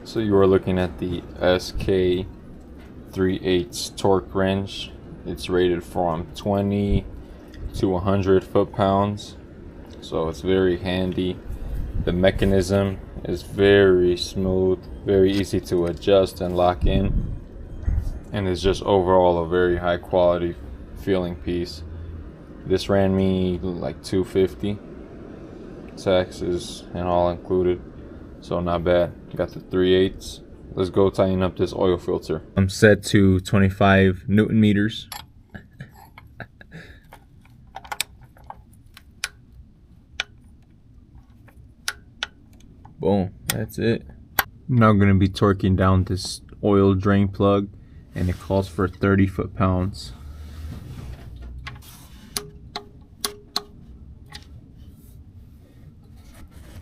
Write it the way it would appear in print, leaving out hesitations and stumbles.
So you are looking at the SK 3/8 torque wrench. It's rated from 20 to 100 foot-pounds, so it's very handy. The mechanism is very smooth, very easy to adjust and lock in, and it's just overall a very high quality feeling piece. This ran me like $250, taxes and all included, so not bad. Got the 3/8. Let's go tighten up this oil filter. I'm set to 25 Newton meters. Boom, that's it. Now I'm gonna be torquing down this oil drain plug, and it calls for 30 foot-pounds.